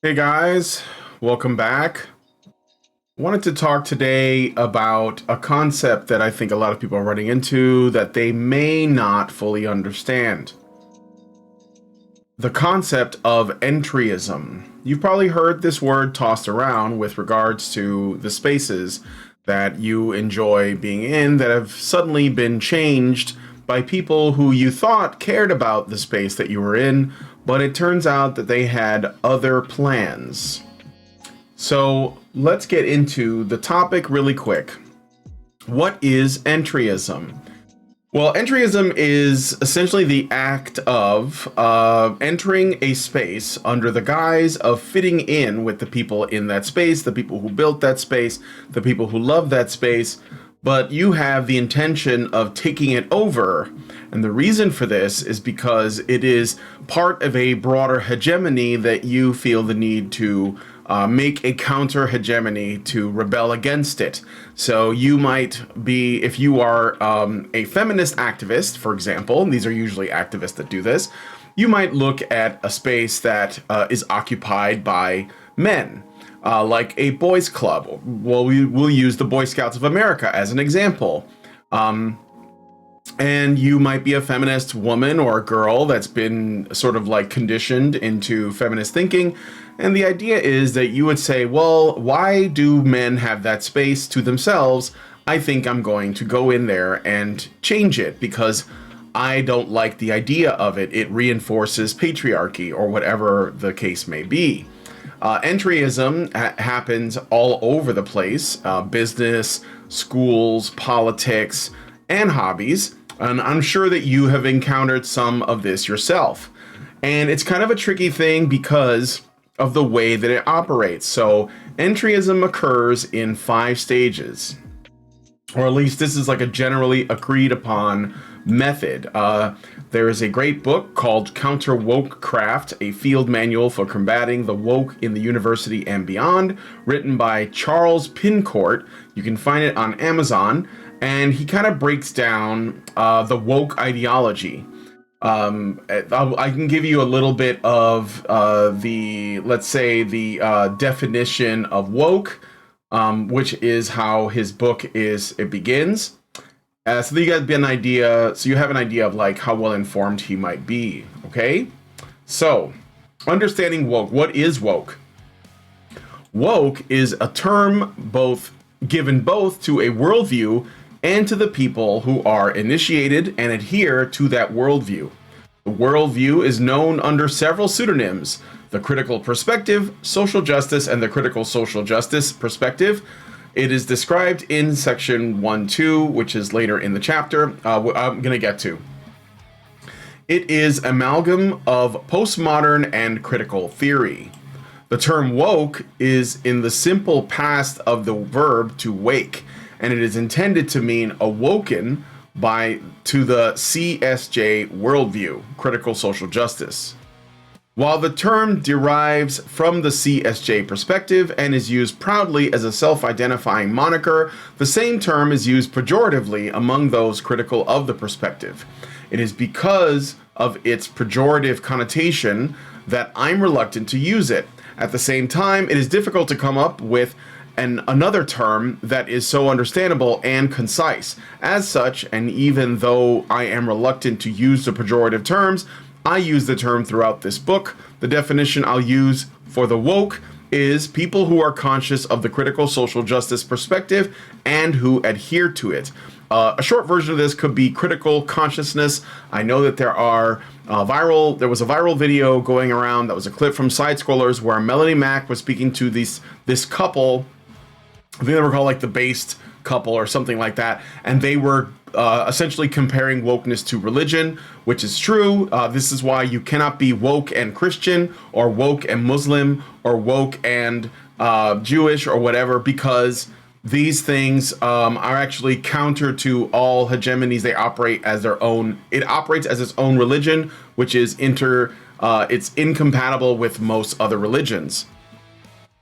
Hey guys, welcome back. Wanted to talk today about a concept that I think a lot of people are running into that they may not fully understand. The concept of entryism. You've probably heard this word tossed around with regards to the spaces that you enjoy being in that have suddenly been changed by people who you thought cared about the space that you were in, but it turns out that they had other plans. So let's get into the topic really quick. What is entryism? Well, entryism is essentially the act of entering a space under the guise of fitting in with the people in that space, the people who built that space, the people who love that space, but you have the intention of taking it over. And the reason for this is because it is part of a broader hegemony that you feel the need to make a counter hegemony to rebel against it. So you might be, if you are a feminist activist, for example, and these are usually activists that do this, you might look at a space that is occupied by men. Like a boys' club. Well, we'll use the Boy Scouts of America as an example. And you might be a feminist woman or a girl that's been sort of like conditioned into feminist thinking. And the idea is that you would say, well, why do men have that space to themselves? I think I'm going to go in there and change it because I don't like the idea of it. It reinforces patriarchy or whatever the case may be. Entryism happens all over the place, business, schools, politics, and hobbies. And I'm sure that you have encountered some of this yourself. And it's kind of a tricky thing because of the way that it operates. So entryism occurs in 5 stages, or at least this is like a generally agreed upon method. There is a great book called Counter Woke Craft, a field manual for combating the woke in the university and beyond, written by Charles Pincourt. You can find it on Amazon, and he kind of breaks down the woke ideology. I can give you a little bit of let's say, the definition of woke, which is how his book begins. So you got an idea. So you have an idea of like how well informed he might be. Okay. So understanding woke. What is woke? Woke is a term given both to a worldview and to the people who are initiated and adhere to that worldview. The worldview is known under several pseudonyms: the critical perspective, social justice, and the critical social justice perspective. It is described in section 1.2, which is later in the chapter I'm going to get to. It is amalgam of postmodern and critical theory. The term woke is in the simple past of the verb to wake, and it is intended to mean awoken to the CSJ worldview, critical social justice. While the term derives from the CSJ perspective and is used proudly as a self-identifying moniker, the same term is used pejoratively among those critical of the perspective. It is because of its pejorative connotation that I'm reluctant to use it. At the same time, it is difficult to come up with another term that is so understandable and concise. As such, and even though I am reluctant to use the pejorative terms, I use the term throughout this book. The definition I'll use for the woke is people who are conscious of the critical social justice perspective and who adhere to it. A short version of this could be critical consciousness. I know that there was a viral video going around that was a clip from Side Scrollers where Melanie Mack was speaking to this couple. I think they were called like the based couple or something like that, and they were essentially comparing wokeness to religion, which is true. This is why you cannot be woke and Christian, or woke and Muslim, or woke and Jewish, or whatever, because these things are actually counter to all hegemonies. They operate as their own. It operates as its own religion, which is it's incompatible with most other religions,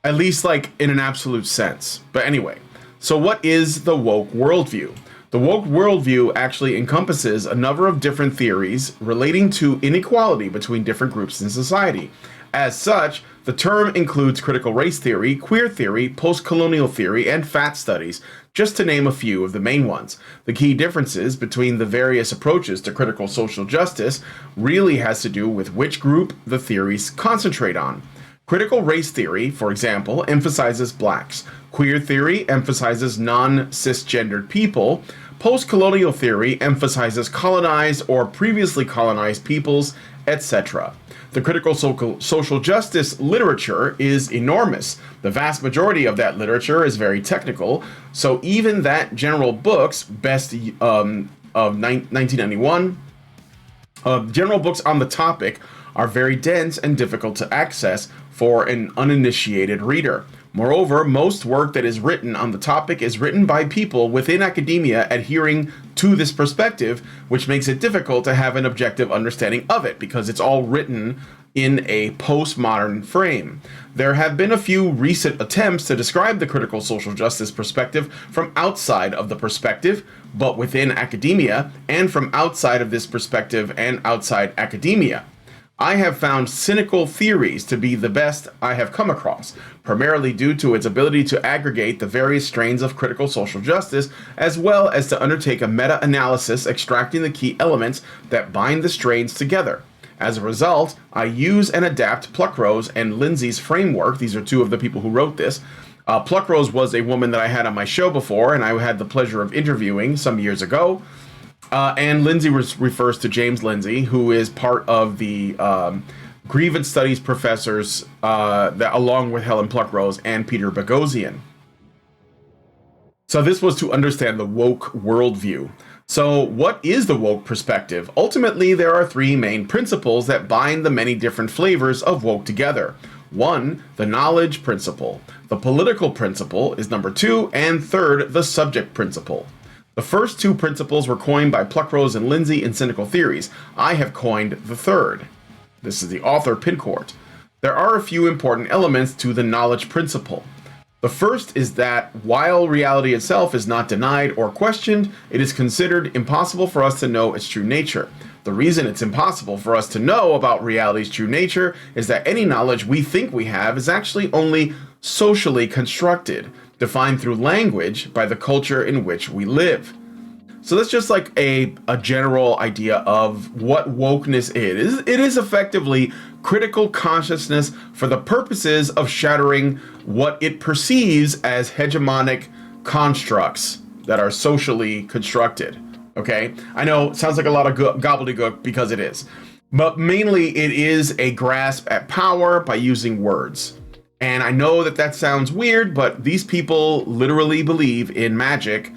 at least like in an absolute sense. But anyway, so what is the woke worldview? The woke worldview actually encompasses a number of different theories relating to inequality between different groups in society. As such, the term includes critical race theory, queer theory, post-colonial theory, and fat studies, just to name a few of the main ones. The key differences between the various approaches to critical social justice really has to do with which group the theories concentrate on. Critical race theory, for example, emphasizes blacks. Queer theory emphasizes non-cisgendered people. Post-colonial theory emphasizes colonized or previously colonized peoples, etc. The critical social justice literature is enormous. The vast majority of that literature is very technical, so even that general books, best of 1991, general books on the topic are very dense and difficult to access for an uninitiated reader. Moreover, most work that is written on the topic is written by people within academia adhering to this perspective, which makes it difficult to have an objective understanding of it because it's all written in a postmodern frame. There have been a few recent attempts to describe the critical social justice perspective from outside of the perspective, but within academia, and from outside of this perspective and outside academia. I have found cynical theories to be the best I have come across, primarily due to its ability to aggregate the various strains of critical social justice, as well as to undertake a meta-analysis extracting the key elements that bind the strains together. As a result, I use and adapt Pluckrose and Lindsay's framework. These are two of the people who wrote this. Pluckrose was a woman that I had on my show before, and I had the pleasure of interviewing some years ago. And Lindsay refers to James Lindsay, who is part of the grievance studies professors that, along with Helen Pluckrose and Peter Boghossian. So this was to understand the woke worldview. So what is the woke perspective? Ultimately, there are three main principles that bind the many different flavors of woke together. One, the knowledge principle. The political principle is number two, and third, the subject principle. The first two principles were coined by Pluckrose and Lindsay in Cynical Theories. I have coined the third. This is the author Pincourt. There are a few important elements to the knowledge principle. The first is that while reality itself is not denied or questioned, it is considered impossible for us to know its true nature. The reason it's impossible for us to know about reality's true nature is that any knowledge we think we have is actually only socially constructed, defined through language by the culture in which we live. So that's just like a general idea of what wokeness is. It is effectively critical consciousness for the purposes of shattering what it perceives as hegemonic constructs that are socially constructed. Okay? I know it sounds like a lot of gobbledygook because it is. But mainly it is a grasp at power by using words. And I know that sounds weird, but these people literally believe in magic,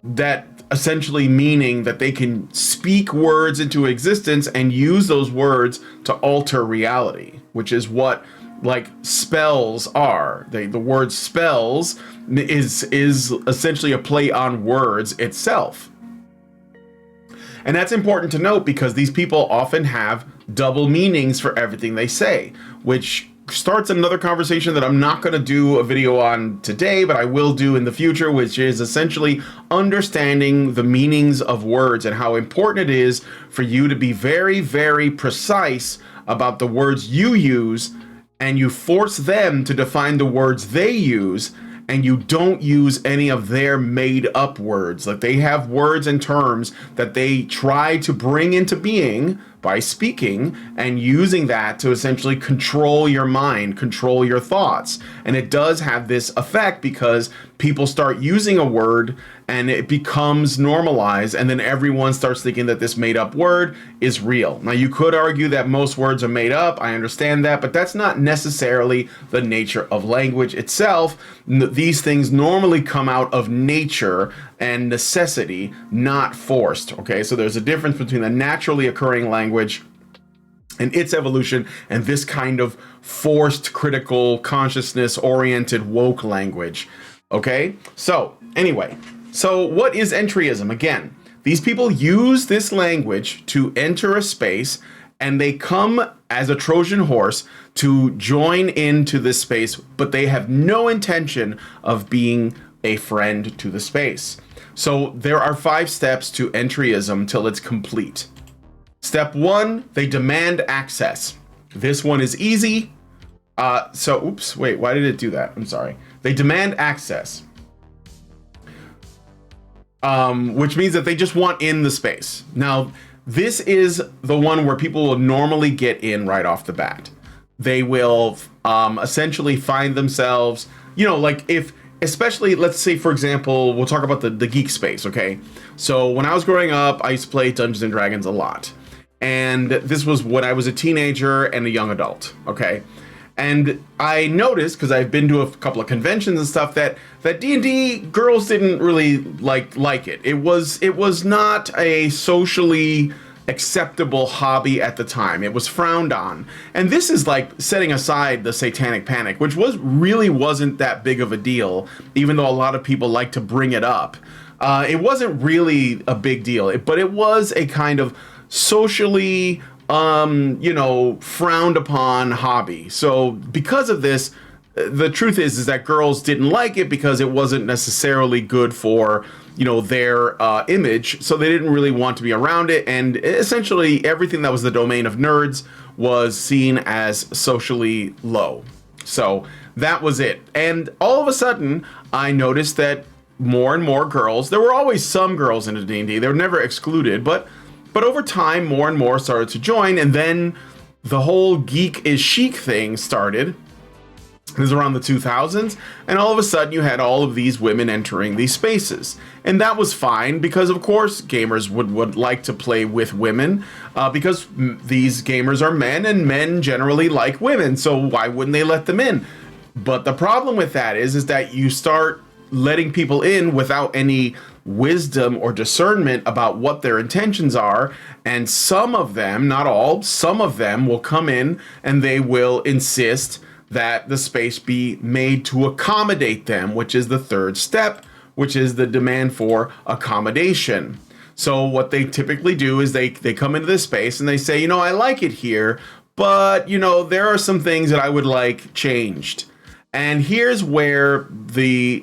that essentially meaning that they can speak words into existence and use those words to alter reality, which is what like spells are. The word spells is essentially a play on words itself. And that's important to note because these people often have double meanings for everything they say, which starts another conversation that I'm not going to do a video on today, but I will do in the future, which is essentially understanding the meanings of words and how important it is for you to be very, very precise about the words you use, and you force them to define the words they use, and you don't use any of their made up words. Like they have words and terms that they try to bring into being by speaking and using that to essentially control your mind, control your thoughts. And it does have this effect because people start using a word and it becomes normalized, and then everyone starts thinking that this made up word is real. Now you could argue that most words are made up, I understand that, but that's not necessarily the nature of language itself. These things normally come out of nature and necessity, not forced. Okay, so there's a difference between the naturally occurring language and its evolution and this kind of forced critical consciousness oriented woke language. Okay, so anyway, so what is entryism? Again, these people use this language to enter a space, and they come as a Trojan horse to join into this space, but they have no intention of being a friend to the space. So there are 5 steps to entryism till it's complete. Step 1, they demand access. This one is easy. Oops, wait, why did it do that? I'm sorry. They demand access. Which means that they just want in the space. Now, this is the one where people will normally get in right off the bat. They will essentially find themselves, like if, especially, let's say, for example, we'll talk about the geek space, okay? So when I was growing up, I used to play Dungeons and Dragons a lot. And this was when I was a teenager and a young adult, okay? And I noticed, because I've been to a couple of conventions and stuff, that D&D girls didn't really like it. It was not a socially acceptable hobby at the time. It was frowned on. And this is like setting aside the Satanic Panic, which really wasn't that big of a deal, even though a lot of people like to bring it up. It wasn't really a big deal, but it was a kind of socially frowned upon hobby. So because of this, the truth is that girls didn't like it because it wasn't necessarily good for their image, so they didn't really want to be around it, and essentially everything that was the domain of nerds was seen as socially low. So that was it. And all of a sudden I noticed that more and more girls, there were always some girls into D&D, they were never excluded, but over time more and more started to join, and then the whole geek is chic thing started. This is around the 2000s, and all of a sudden you had all of these women entering these spaces. And that was fine, because of course gamers would like to play with women, because these gamers are men, and men generally like women, so why wouldn't they let them in? But the problem with that is that you start letting people in without any wisdom or discernment about what their intentions are, and some of them, not all, some of them will come in and they will insist that the space be made to accommodate them, which is the 3rd step, which is the demand for accommodation. So what they typically do is they come into this space and they say, I like it here, but there are some things that I would like changed. And here's where the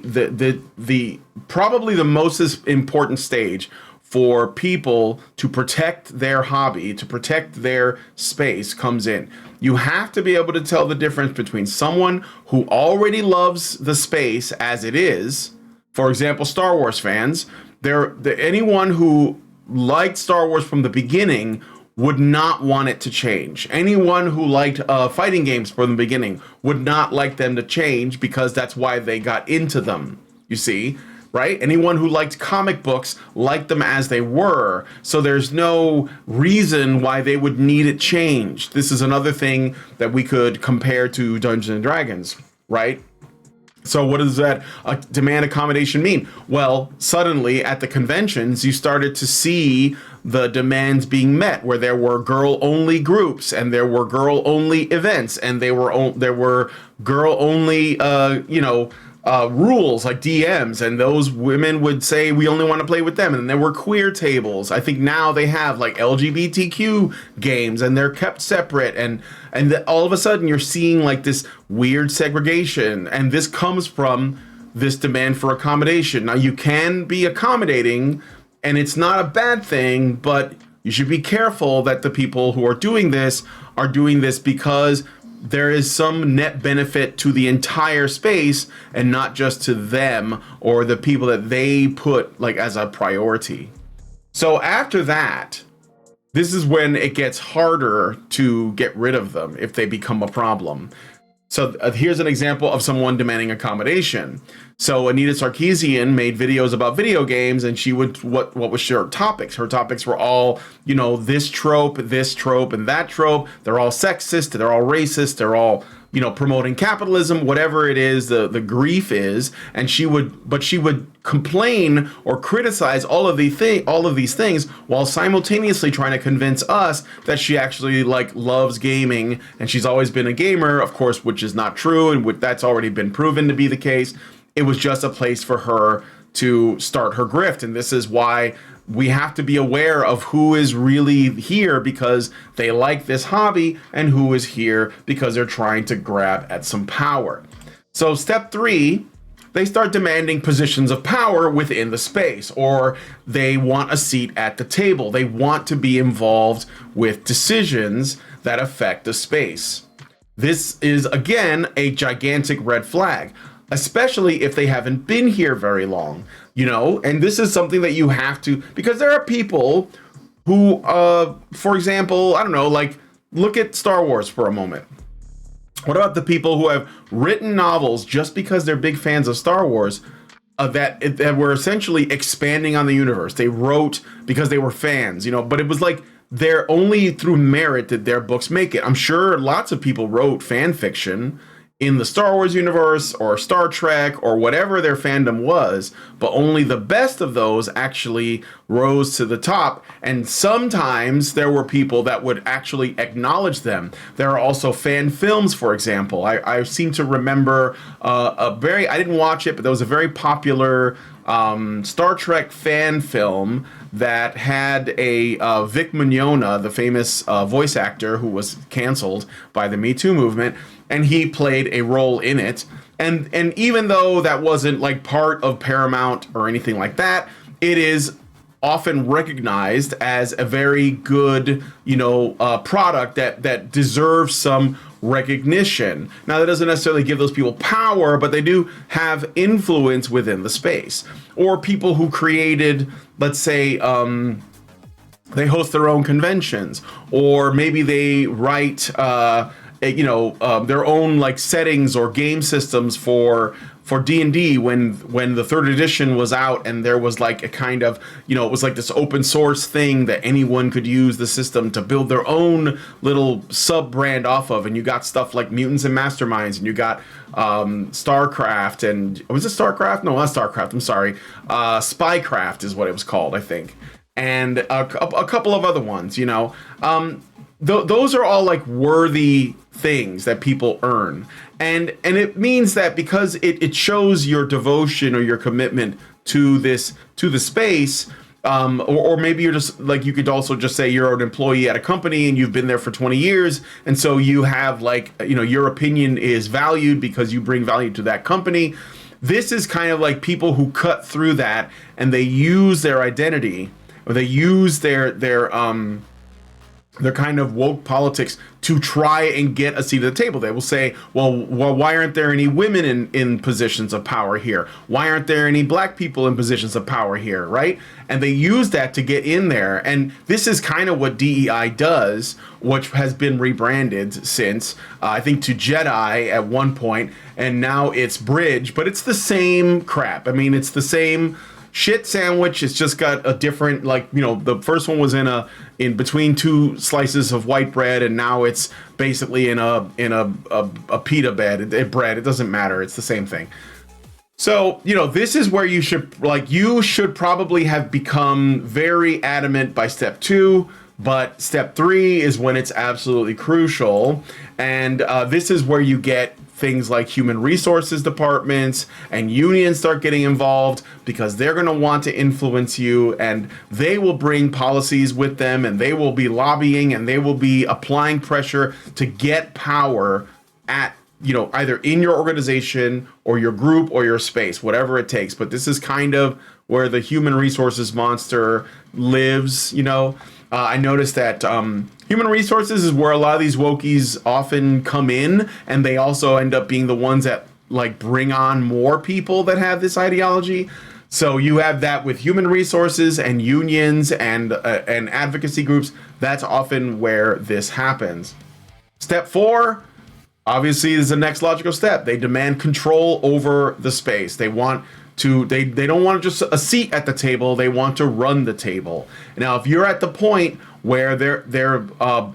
probably the most important stage for people to protect their hobby, to protect their space comes in. You have to be able to tell the difference between someone who already loves the space as it is. For example, Star Wars fans, anyone who liked Star Wars from the beginning would not want it to change. Anyone who liked fighting games from the beginning would not like them to change, because that's why they got into them, you see? Right? Anyone who liked comic books liked them as they were, so there's no reason why they would need it changed. This is another thing that we could compare to Dungeons and Dragons, right? So what does that demand accommodation mean? Well, suddenly at the conventions, you started to see the demands being met, where there were girl-only groups, and there were girl-only events, and there were girl-only, rules like DMs, and those women would say we only want to play with them. And there were queer tables. I think now they have like LGBTQ games, and they're kept separate, and all of a sudden you're seeing like this weird segregation, and this comes from this demand for accommodation. Now, you can be accommodating, and it's not a bad thing, but you should be careful that the people who are doing this because there is some net benefit to the entire space, and not just to them or the people that they put like as a priority. So after that, this is when it gets harder to get rid of them if they become a problem. So here's an example of someone demanding accommodation. So Anita Sarkeesian made videos about video games, and she would, what was her topics? Her topics were all, this trope, and that trope. They're all sexist, they're all racist, they're all, promoting capitalism, whatever it is, the grief is. And she would complain or criticize all of these things, while simultaneously trying to convince us that she actually loves gaming, and she's always been a gamer, of course, which is not true, and that's already been proven to be the case. It was just a place for her to start her grift, and this is why we have to be aware of who is really here because they like this hobby, and who is here because they're trying to grab at some power. So step 3, they start demanding positions of power within the space, or they want a seat at the table. They want to be involved with decisions that affect the space. This is, again, a gigantic red flag, especially if they haven't been here very long, and this is something that you have to, because there are people who, for example, I don't know, like, look at Star Wars for a moment. What about the people who have written novels just because they're big fans of Star Wars, that were essentially expanding on the universe? They wrote because they were fans, but it was like they're only through merit that their books make it. I'm sure lots of people wrote fan fiction in the Star Wars universe or Star Trek or whatever their fandom was, but only the best of those actually rose to the top. And sometimes there were people that would actually acknowledge them. There are also fan films, for example. I seem to remember I didn't watch it, but there was a very popular Star Trek fan film that had a Vic Mignogna, the famous voice actor who was canceled by the Me Too movement, and he played a role in it. And even though that wasn't like part of Paramount or anything like that, it is often recognized as a very good, product that deserves some recognition. Now, that doesn't necessarily give those people power, but they do have influence within the space. Or people who created, let's say, they host their own conventions, or maybe they write, their own like settings or game systems for D&D when the third edition was out, and there was like a kind of, it was like this open source thing that anyone could use the system to build their own little sub brand off of. And you got stuff like Mutants and Masterminds, and you got StarCraft, and was it StarCraft? No, not StarCraft. I'm sorry. Spycraft is what it was called, I think. And a couple of other ones, those are all like worthy things that people earn. And it means that because it shows your devotion or your commitment to the space, or maybe you're just like, you could also just say you're an employee at a company and you've been there for 20 years. And so you have like, your opinion is valued because you bring value to that company. This is kind of like people who cut through that, and they use their identity, or they use their kind of woke politics to try and get a seat at the table. They will say, well, why aren't there any women in positions of power here? Why aren't there any black people in positions of power here, right? And they use that to get in there. And this is kind of what DEI does, which has been rebranded since, I think, to Jedi at one point, and now it's Bridge, but it's the same crap. I mean, it's the same shit sandwich. It's just got a different, like, the first one was in between two slices of white bread, and now it's basically in a pita bread. It doesn't matter. It's the same thing. So, this is where you should probably have become very adamant by step 2, but step 3 is when it's absolutely crucial. And this is where you get things like human resources departments and unions start getting involved, because they're going to want to influence you, and they will bring policies with them, and they will be lobbying, and they will be applying pressure to get power at, either in your organization or your group or your space, whatever it takes. But this is kind of where the human resources monster lives. I noticed that human resources is where a lot of these wokies often come in, and they also end up being the ones that like bring on more people that have this ideology. So you have that with human resources and unions and advocacy groups. That's often where this happens. Step 4, obviously, is the next logical step. They demand control over the space. They want to, they don't want just a seat at the table. They want to run the table. Now, if you're at the point where they're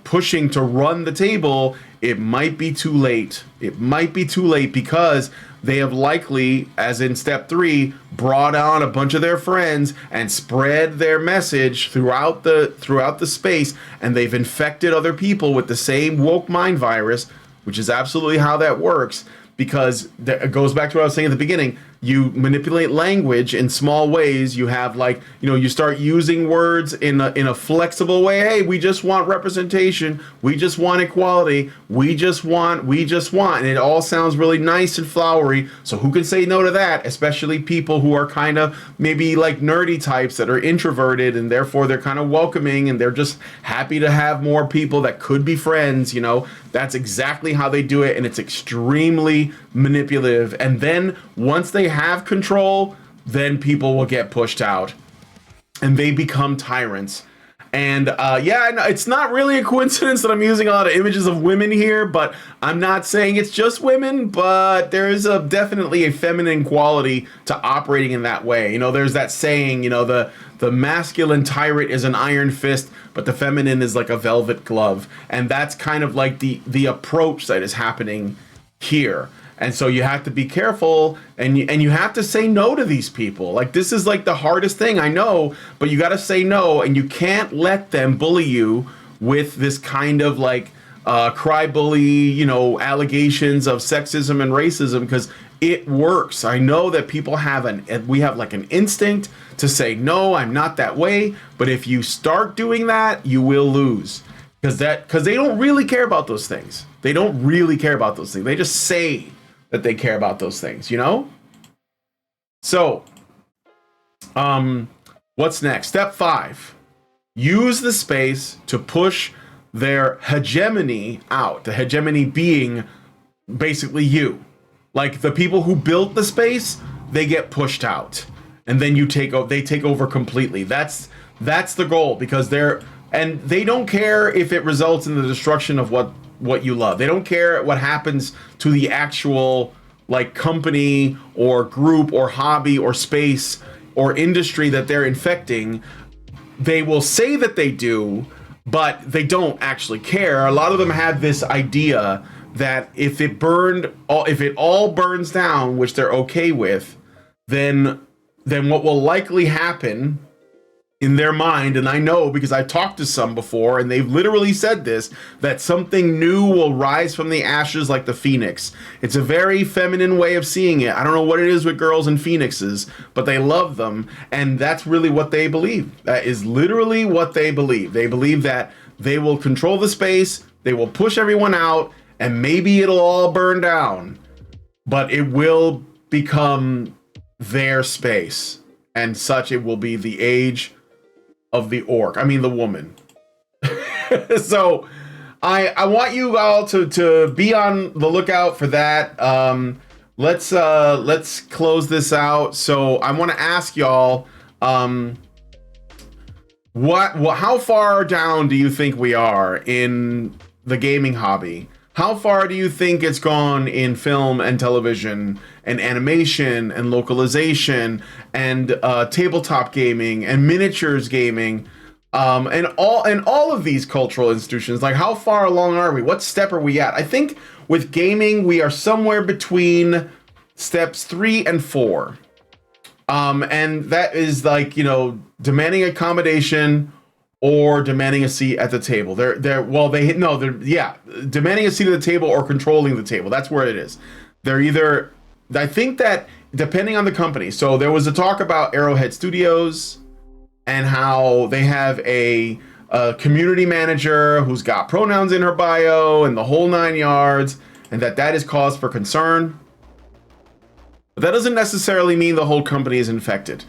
pushing to run the table, it might be too late. It might be too late, because they have likely, as in step 3, brought on a bunch of their friends and spread their message throughout the space, and they've infected other people with the same woke mind virus, which is absolutely how that works. Because it goes back to what I was saying at the beginning. you manipulate language in small ways. You have like, you start using words in a flexible way. Hey, we just want representation. We just want equality. We just want. And it all sounds really nice and flowery. So who can say no to that? Especially people who are kind of maybe like nerdy types that are introverted, and therefore they're kind of welcoming and they're just happy to have more people that could be friends. That's exactly how they do it, and it's extremely manipulative. And then once they have control, then people will get pushed out and they become tyrants. And it's not really a coincidence that I'm using a lot of images of women here, but I'm not saying it's just women, but there is definitely a feminine quality to operating in that way. There's that saying, the masculine tyrant is an iron fist, but the feminine is like a velvet glove. And that's kind of like the approach that is happening here. And so you have to be careful, and you have to say no to these people. Like, this is like the hardest thing, I know, but you got to say no, and you can't let them bully you with this kind of like cry bully, allegations of sexism and racism, because it works. I know that people we have like an instinct to say, no, I'm not that way. But if you start doing that, you will lose, because they don't really care about those things. They don't really care about those things. They just say that they care about those things, So, what's next? Step 5, use the space to push their hegemony out. The hegemony being basically you. Like, the people who built the space, they get pushed out, and then they take over completely. That's the goal, because they don't care if it results in the destruction of what you love. They don't care what happens to the actual like company or group or hobby or space or industry that they're infecting. They will say that they do, but they don't actually care. A lot of them have this idea that if it all burns down, which they're okay with, then what will likely happen in their mind, and I know because I've talked to some before, and they've literally said this, that something new will rise from the ashes like the phoenix. It's a very feminine way of seeing it. I don't know what it is with girls and phoenixes, but they love them, and that's really what they believe. That is literally what they believe. They believe that they will control the space, they will push everyone out, and maybe it'll all burn down, but it will become their space, and such it will be the age of the the woman. So I want you all to be on the lookout for that. Let's close this out. So I want to ask y'all, how far down do you think we are in the gaming hobby? How far do you think it's gone in film and television and animation and localization and tabletop gaming and miniatures gaming, and all of these cultural institutions? Like, how far along are we? What step are we at? I think with gaming we are somewhere between steps 3 and 4, and that is like, demanding accommodation or demanding a seat at the table. Demanding a seat at the table or controlling the table. That's where it is. They're either, I think that depending on the company. So there was a talk about Arrowhead Studios and how they have a community manager who's got pronouns in her bio and the whole 9 yards, and that is cause for concern. But that doesn't necessarily mean the whole company is infected.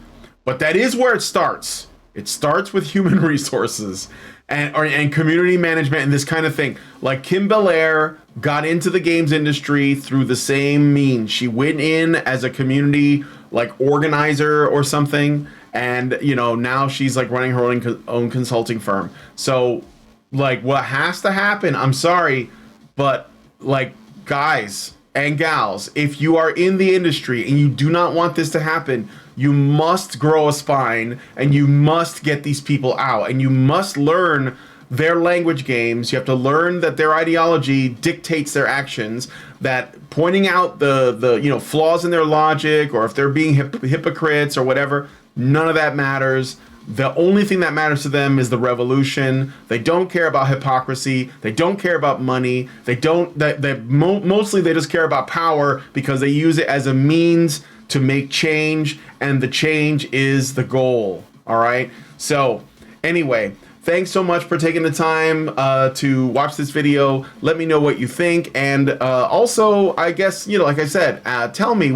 But that is where it starts. It starts with human resources and community management and this kind of thing. Like, Kim Belair got into the games industry through the same means. She went in as a community like organizer or something, and now she's like running her own consulting firm. So like, what has to happen, I'm sorry, but like, guys and gals, if you are in the industry and you do not want this to happen, you must grow a spine, and you must get these people out, and you must learn their language games. You have to learn that their ideology dictates their actions, that pointing out the flaws in their logic, or if they're being hypocrites or whatever, none of that matters. The only thing that matters to them is the revolution. They don't care about hypocrisy. They don't care about money. Mostly they just care about power, because they use it as a means to make change, and the change is the goal. All right. So anyway, thanks so much for taking the time to watch this video. Let me know what you think. And also, I guess, like I said, tell me,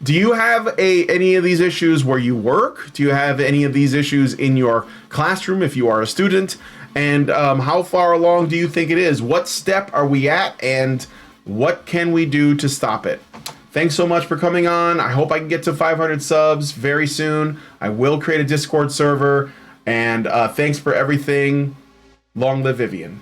do you have any of these issues where you work? Do you have any of these issues in your classroom if you are a student? And how far along do you think it is? What step are we at? And what can we do to stop it? Thanks so much for coming on. I hope I can get to 500 subs very soon. I will create a Discord server. And thanks for everything. Long live Vivian.